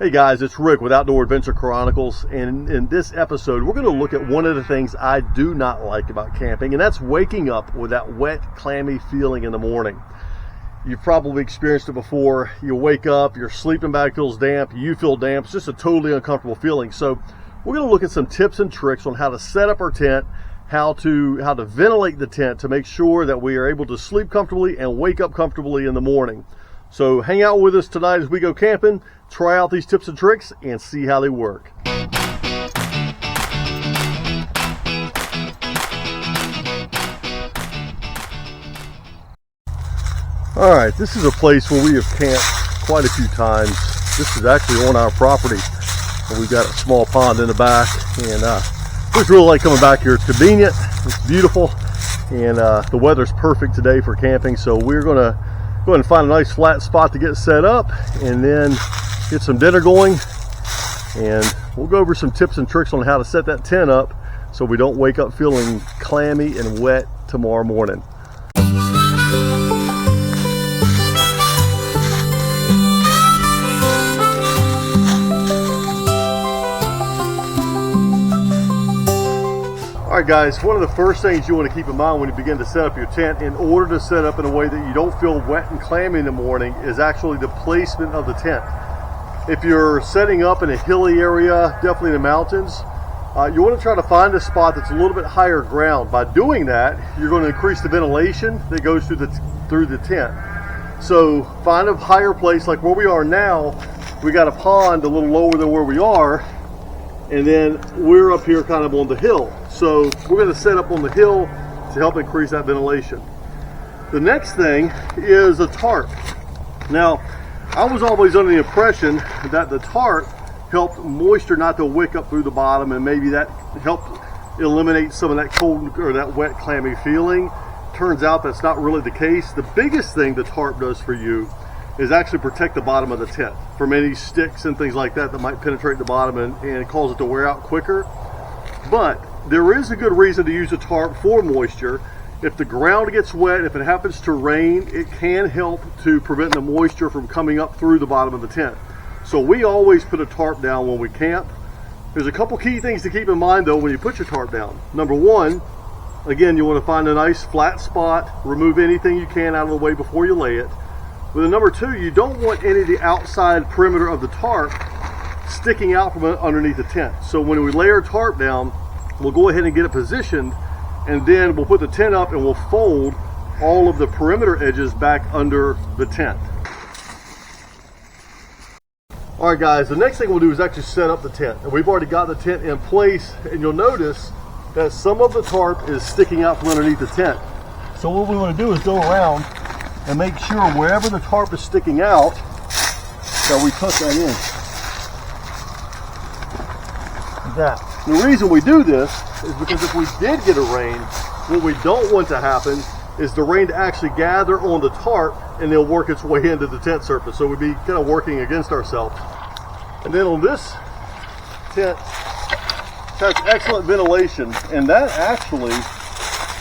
Hey guys, it's Rick with Outdoor Adventure Chronicles, and in this episode we're going to look at one of the things I do not like about camping, and that's waking up with that wet, clammy feeling in the morning. You've probably experienced it before. You wake up, your sleeping bag feels damp, you feel damp. It's just a totally uncomfortable feeling. So we're going to look at some tips and tricks on how to set up our tent, how to ventilate the tent to make sure that we are able to sleep comfortably and wake up comfortably in the morning. So hang out with us tonight as we go camping, try out these tips and tricks, and see how they work. All right, this is a place where we have camped quite a few times. This is actually on our property, and we've got a small pond in the back, and we just really like coming back here. It's convenient, it's beautiful, and the weather's perfect today for camping. So we're gonna go ahead and find a nice flat spot to get set up, and then get some dinner going, and we'll go over some tips and tricks on how to set that tent up so we don't wake up feeling clammy and wet tomorrow morning. Alright guys, one of the first things you want to keep in mind when you begin to set up your tent, in order to set up in a way that you don't feel wet and clammy in the morning, is actually the placement of the tent. If you're setting up in a hilly area, definitely in the mountains, you want to try to find a spot that's a little bit higher ground. By doing that, you're going to increase the ventilation that goes through the tent. So find a higher place, like where we are now. We got a pond a little lower than where we are, and then we're up here kind of on the hill. So we're going to set up on the hill to help increase that ventilation. The next thing is a tarp. Now, I was always under the impression that the tarp helped moisture not to wick up through the bottom, and maybe that helped eliminate some of that cold or that wet, clammy feeling. Turns out that's not really the case. The biggest thing the tarp does for you is actually protect the bottom of the tent from any sticks and things like that that might penetrate the bottom and cause it to wear out quicker. But there is a good reason to use a tarp for moisture. If the ground gets wet, if it happens to rain, it can help to prevent the moisture from coming up through the bottom of the tent. So we always put a tarp down when we camp. There's a couple key things to keep in mind though when you put your tarp down. Number one, again, you want to find a nice flat spot, remove anything you can out of the way before you lay it. But then number two, you don't want any of the outside perimeter of the tarp sticking out from underneath the tent. So when we lay our tarp down, we'll go ahead and get it positioned, and then we'll put the tent up and we'll fold all of the perimeter edges back under the tent. All right guys, the next thing we'll do is actually set up the tent. And we've already got the tent in place, and you'll notice that some of the tarp is sticking out from underneath the tent. So what we want to do is go around and make sure wherever the tarp is sticking out that we tuck that in. That. The reason we do this is because if we did get a rain, what we don't want to happen is the rain to actually gather on the tarp and they'll work its way into the tent surface. So we'd be kind of working against ourselves. And then on this tent, it has excellent ventilation, and that actually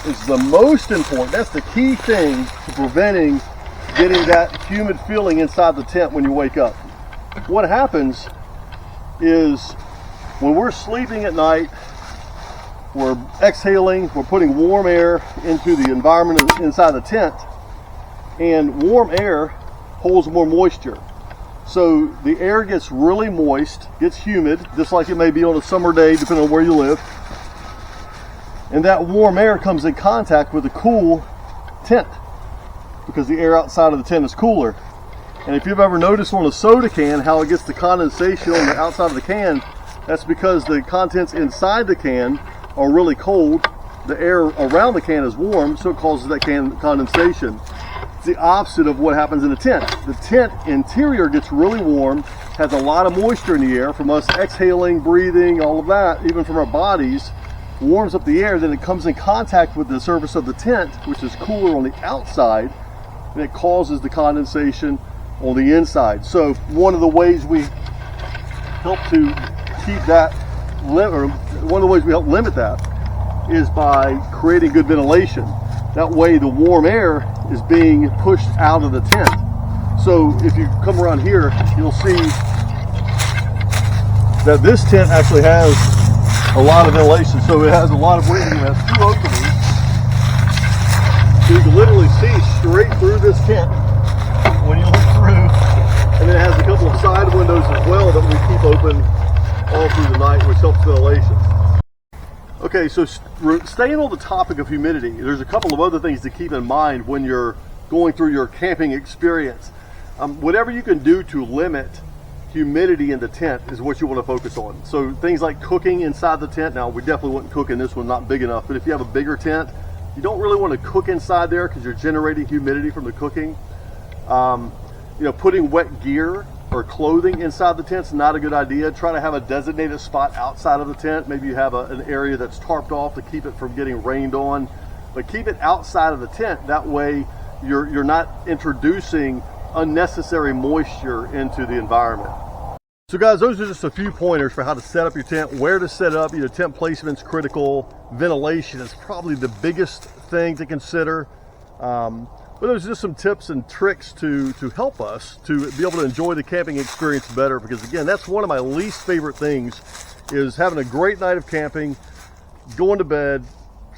is the most important. That's the key thing to preventing getting that humid feeling inside the tent when you wake up. What happens is when we're sleeping at night, we're exhaling, we're putting warm air into the environment inside the tent, and warm air holds more moisture. So the air gets really moist, gets humid, just like it may be on a summer day, depending on where you live. And that warm air comes in contact with the cool tent because the air outside of the tent is cooler. And if you've ever noticed on a soda can how it gets the condensation on the outside of the can, that's because the contents inside the can are really cold. The air around the can is warm, so it causes that condensation. It's the opposite of what happens in the tent. The tent interior gets really warm, has a lot of moisture in the air from us exhaling, breathing, all of that, even from our bodies, warms up the air, then it comes in contact with the surface of the tent, which is cooler on the outside, and it causes the condensation on the inside. So one of the ways we help to keep that, or one of the ways we help limit that, is by creating good ventilation. That way the warm air is being pushed out of the tent. So if you come around here, you'll see that this tent actually has a lot of ventilation, so it has a lot of breathing. It has 2 openings, so you can literally see straight through this tent when you look through, and then it has a couple of side windows as well that we keep open all through the night, which helps ventilation. Okay, so staying on the topic of humidity, there's a couple of other things to keep in mind when you're going through your camping experience. Whatever you can do to limit humidity in the tent is what you want to focus on. So things like cooking inside the tent. Now, we definitely wouldn't cook in this one, not big enough, but if you have a bigger tent, you don't really want to cook inside there because you're generating humidity from the cooking. You know, putting wet gear or clothing inside the tent's not a good idea. Try to have a designated spot outside of the tent. Maybe you have an area that's tarped off to keep it from getting rained on, but keep it outside of the tent. That way you're not introducing unnecessary moisture into the environment. So guys, those are just a few pointers for how to set up your tent, where to set up. You know, tent placement's critical. Ventilation is probably the biggest thing to consider. But there's just some tips and tricks to help us to be able to enjoy the camping experience better, because again, that's one of my least favorite things, is having a great night of camping, going to bed,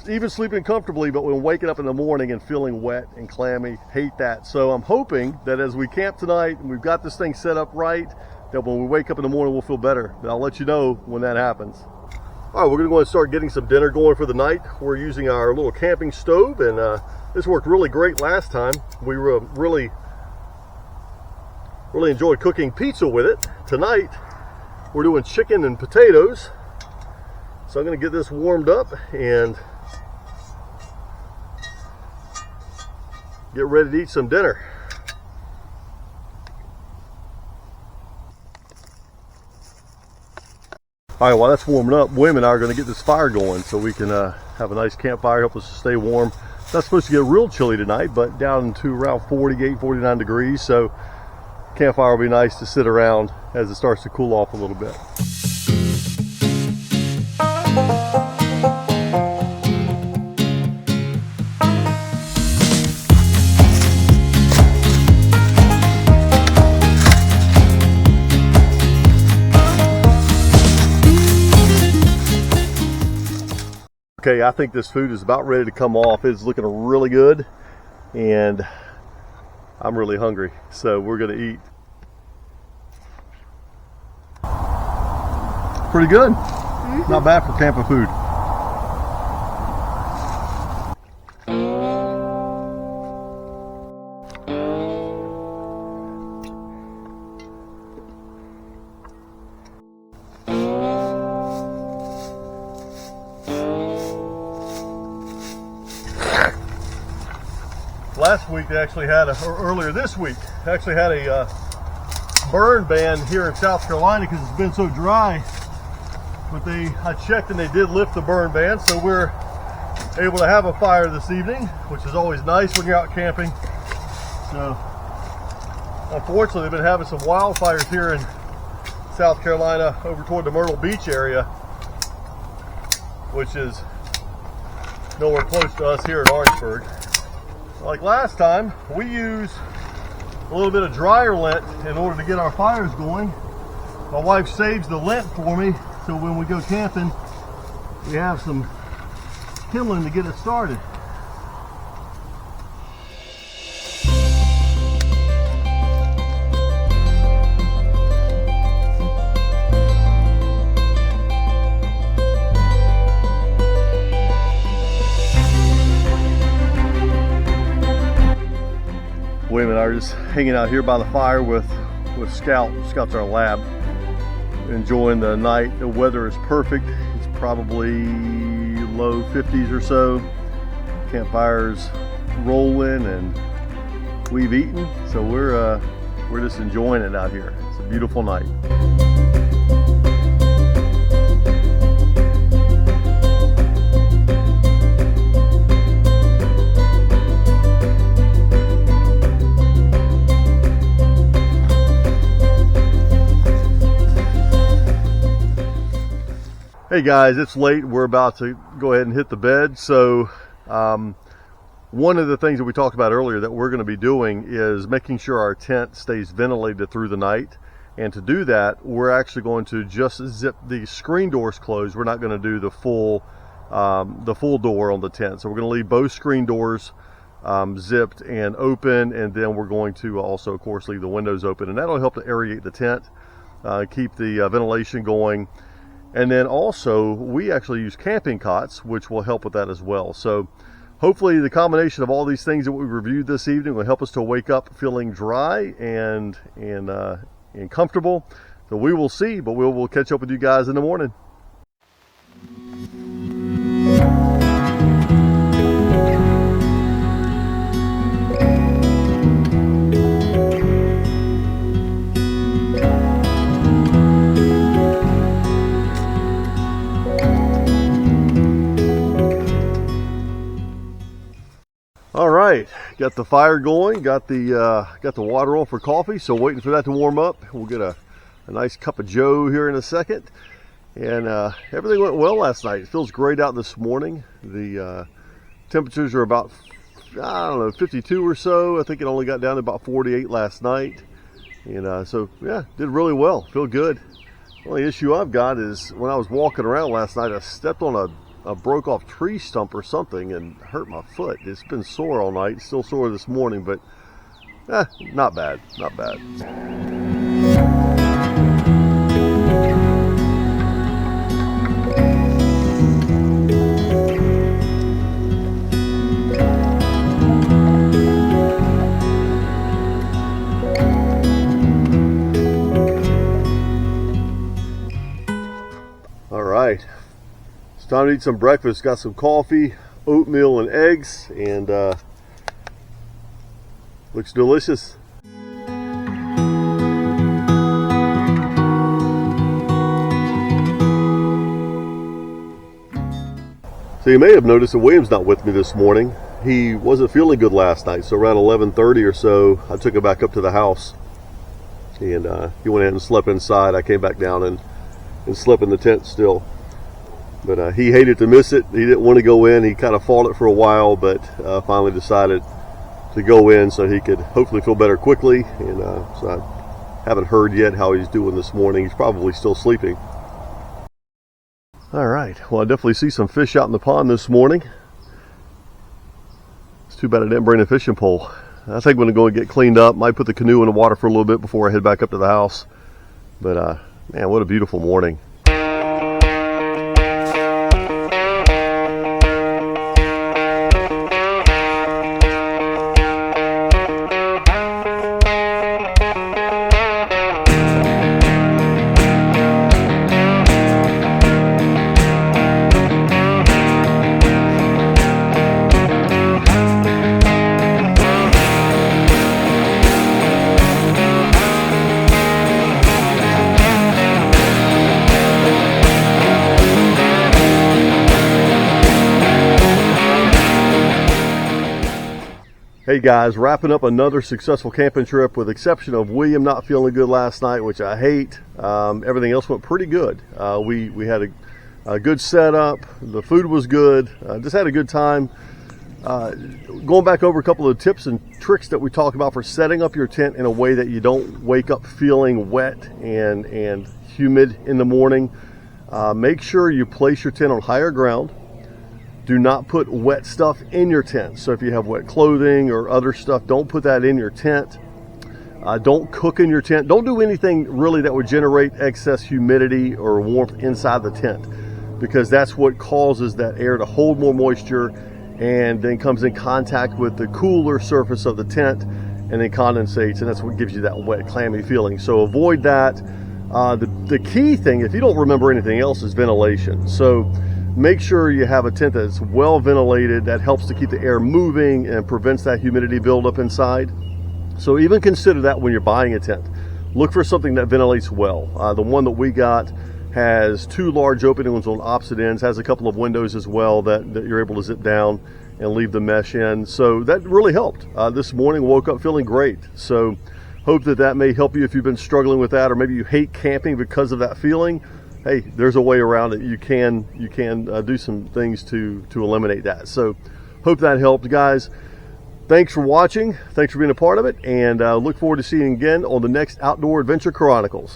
even sleeping comfortably, but when waking up in the morning and feeling wet and clammy. Hate that. So I'm hoping that as we camp tonight and we've got this thing set up right, that when we wake up in the morning we'll feel better. But I'll let you know when that happens. All right, we're gonna go and start getting some dinner going for the night. We're using our little camping stove, and this worked really great last time. We really enjoyed cooking pizza with it. Tonight, we're doing chicken and potatoes. So I'm gonna get this warmed up and get ready to eat some dinner. All right, while that's warming up, William and I are going to get this fire going so we can have a nice campfire, help us to stay warm. It's not supposed to get real chilly tonight, but down to around 48, 49 degrees. So campfire will be nice to sit around as it starts to cool off a little bit. Okay, I think this food is about ready to come off. It's looking really good, and I'm really hungry, so we're gonna eat. Pretty good. Mm-hmm. Not bad for camping food. Last week they actually had earlier this week, they actually had a burn ban here in South Carolina because it's been so dry. But I checked and they did lift the burn ban, so we're able to have a fire this evening, which is always nice when you're out camping. So unfortunately, they've been having some wildfires here in South Carolina over toward the Myrtle Beach area, which is nowhere close to us here in Orangeburg. Like last time, we used a little bit of dryer lint in order to get our fires going. My wife saves the lint for me, so when we go camping, we have some kindling to get it started. William and I are just hanging out here by the fire with Scout. Scout's our lab. Enjoying the night. The weather is perfect. It's probably low 50s or so. Campfire's rolling and we've eaten, so we're just enjoying it out here. It's a beautiful night. Hey guys, it's late. We're about to go ahead and hit the bed. So one of the things that we talked about earlier that we're going to be doing is making sure our tent stays ventilated through the night. And to do that, we're actually going to just zip the screen doors closed. We're not going to do the full door on the tent. So we're going to leave both screen doors zipped and open, and then we're going to also, of course, leave the windows open, and that'll help to aerate the tent, keep the ventilation going. And then also, we actually use camping cots, which will help with that as well. So hopefully the combination of all these things that we reviewed this evening will help us to wake up feeling dry and comfortable. So we will see, but we'll catch up with you guys in the morning. All right, got the fire going, got the water on for coffee, so waiting for that to warm up. We'll get a nice cup of joe here in a second. And everything went well last night. It feels great out this morning. The temperatures are about, I don't know, 52 or so. I think it only got down to about 48 last night. And so, yeah, did really well. Feel good. The only issue I've got is when I was walking around last night, I stepped on a broke off tree stump or something and hurt my foot. It's been sore all night, still sore this morning, but not bad, not bad. All right. Time to eat some breakfast. Got some coffee, oatmeal, and eggs, and looks delicious. So you may have noticed that William's not with me this morning. He wasn't feeling good last night, so around 11:30 or so, I took him back up to the house, and he went ahead and slept inside. I came back down and slept in the tent still. But he hated to miss it. He didn't want to go in. He kind of fought it for a while, but finally decided to go in so he could hopefully feel better quickly. And so I haven't heard yet how he's doing this morning. He's probably still sleeping. All right. Well, I definitely see some fish out in the pond this morning. It's too bad I didn't bring a fishing pole. I think I'm going to go and get cleaned up. Might put the canoe in the water for a little bit before I head back up to the house. But man, what a beautiful morning. Hey guys, wrapping up another successful camping trip with the exception of William not feeling good last night, which I hate. Everything else went pretty good. We had a good setup. The food was good. Just had a good time. Going back over a couple of tips and tricks that we talked about for setting up your tent in a way that you don't wake up feeling wet and humid in the morning. Make sure you place your tent on higher ground. Do not put wet stuff in your tent. So if you have wet clothing or other stuff, don't put that in your tent. Don't cook in your tent. Don't do anything really that would generate excess humidity or warmth inside the tent, because that's what causes that air to hold more moisture and then comes in contact with the cooler surface of the tent and then condensates, and that's what gives you that wet, clammy feeling. So avoid that. The key thing, if you don't remember anything else, is ventilation. So make sure you have a tent that's well ventilated. That helps to keep the air moving and prevents that humidity buildup inside. So even consider that when you're buying a tent. Look for something that ventilates well. The one that we got has two large openings on opposite ends, has a couple of windows as well that you're able to zip down and leave the mesh in. So that really helped. This morning, woke up feeling great. So hope that may help you if you've been struggling with that, or maybe you hate camping because of that feeling. Hey, there's a way around it. You can do some things to eliminate that. So hope that helped, guys. Thanks for watching. Thanks for being a part of it, and look forward to seeing you again on the next Outdoor Adventure Chronicles.